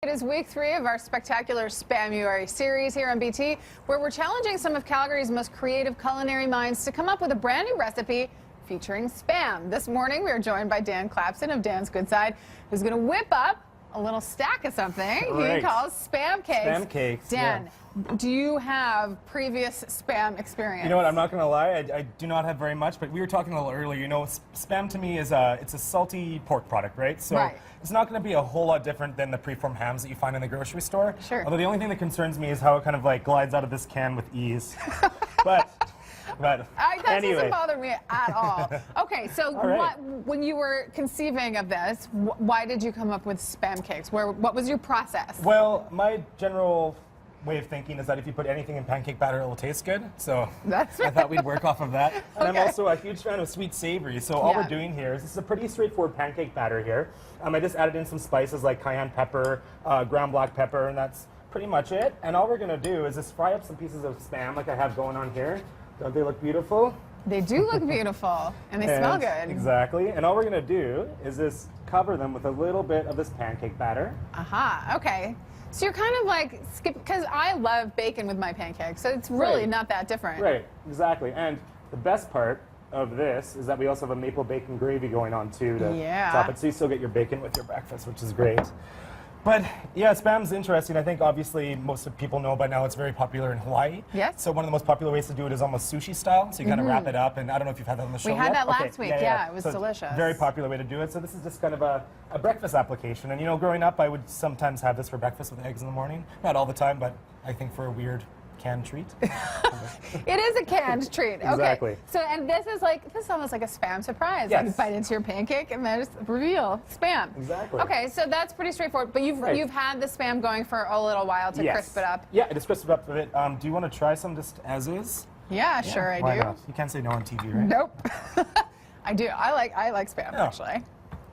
It is week 3 of our spectacular Spamuary series here on BT, where we're challenging some of Calgary's most creative culinary minds to come up with a brand new recipe featuring Spam. This morning, we are joined by Dan Clapson of Dan's Good Side, who's going to whip up a little stack of something he calls Spamcakes. Spamcakes, Dan, do you have previous Spam experience? You know what, I'm not going to lie, I do not have very much, but we were talking a little earlier, you know, Spam to me is it's a salty pork product, right? So it's not going to be a whole lot different than the preformed hams that you find in the grocery store. Sure. Although the only thing that concerns me is how it kind of like glides out of this can with ease. But that anyway. doesn't bother me at all. Okay, so when you were conceiving of this, why did you come up with Spamcakes? What was your process? Well, my general way of thinking is that if you put anything in pancake batter, it will taste good. So I thought we'd work off of that. And I'm also a huge fan of sweet savory. So all we're doing here is this is a pretty straightforward pancake batter here. I just added in some spices like cayenne pepper, ground black pepper, and that's pretty much it. And all we're going to do is just fry up some pieces of Spam like I have going on here. Don't they look beautiful? They do look beautiful, and they smell good. Exactly. And all we're going to do is just cover them with a little bit of this pancake batter. Aha, okay. So you're kind of like, because I love bacon with my pancakes, so it's really not that different. Right, exactly. And the best part of this is that we also have a maple bacon gravy going on too to top it, so you still get your bacon with your breakfast, which is great. But yeah, Spam's interesting. I think obviously most of people know by now it's very popular in Hawaii. Yes. So one of the most popular ways to do it is almost sushi style. So you kind of wrap it up, and I don't know if you've had that on the show We had yet. that last week, yeah, it was so delicious. Very popular way to do it. So this is just kind of a breakfast application. And you know, growing up, I would sometimes have this for breakfast with eggs in the morning. Not all the time, but I think for a weird canned treat. It is a canned treat. Exactly. Okay. So, and this is almost like a Spam surprise. Yes. Like you bite into your pancake and then just reveal Spam. Exactly. Okay, so that's pretty straightforward. But you've had the Spam going for a little while to crisp it up. Yeah, just crisp it up a bit. Do you want to try some just as is? Yeah, sure I do. Why not? You can't say no on TV, right? Nope. I do. I like Spam actually.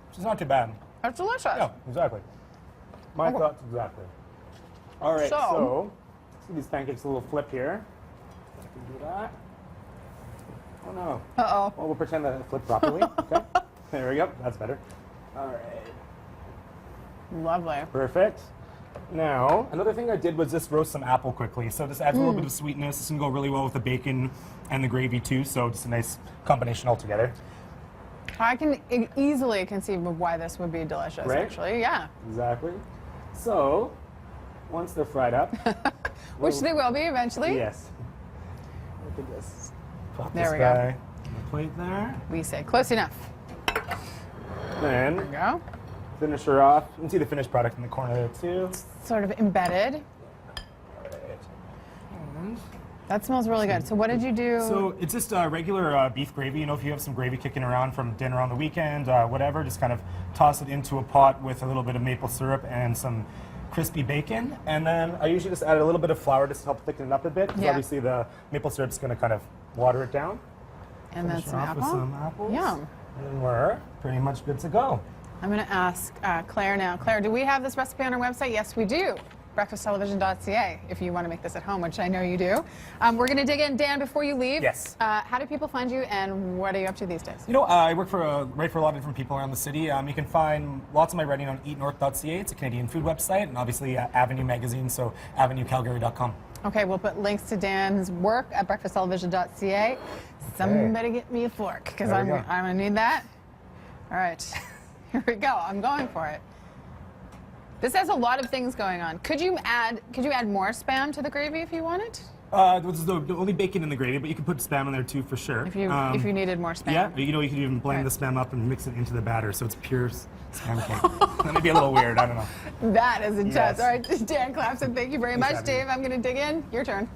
It's not too bad. It's delicious. Yeah, exactly. My thoughts exactly. All right, so see these pancakes a little flip here. I can do that. Oh no. Uh-oh. Well, we'll pretend that it flipped properly. Okay. There we go. That's better. All right. Lovely. Perfect. Now, another thing I did was just roast some apple quickly. So this adds a little bit of sweetness. This can go really well with the bacon and the gravy too. So just a nice combination altogether. I can easily conceive of why this would be delicious, actually. Yeah. Exactly. So, once they're fried up. Which they will be eventually. Yes. Look at this. Pop There this we guy go. on the plate there. We say close enough. Then, There we go. finish her off. You can see the finished product in the corner there too. Sort of embedded. And That smells really good. So what did you do? so it's just regular beef gravy. You know, if you have some gravy kicking around from dinner on the weekend, whatever, just kind of toss it into a pot with a little bit of maple syrup and some crispy bacon. And then I usually just add a little bit of flour just to help thicken it up a bit, because obviously the maple syrup's going to kind of water it down. And then some apple. With some apples. Yum. And we're pretty much good to go. I'm going to ask Claire now. Claire, do we have this recipe on our website? Yes, we do. breakfasttelevision.ca if you want to make this at home, which I know you do. We're going to dig in. Dan, before you leave, how do people find you and what are you up to these days? You know, I write for a lot of different people around the city. You can find lots of my writing on eatnorth.ca. It's a Canadian food website, and obviously Avenue Magazine, so avenuecalgary.com. Okay, we'll put links to Dan's work at breakfasttelevision.ca. Somebody get me a fork, because I'm going to need that. All right, here we go. I'm going for it. This has a lot of things going on. Could you add more Spam to the gravy if you wanted? This is the only bacon in the gravy, but you can put Spam in there too for sure. If you needed more Spam. Yeah, you know, you can even blend the Spam up and mix it into the batter, so it's pure Spam cake. That may be a little weird, I don't know. That is intense. All right, Dan Clapson, thank you very much. Dave, I'm going to dig in. Your turn.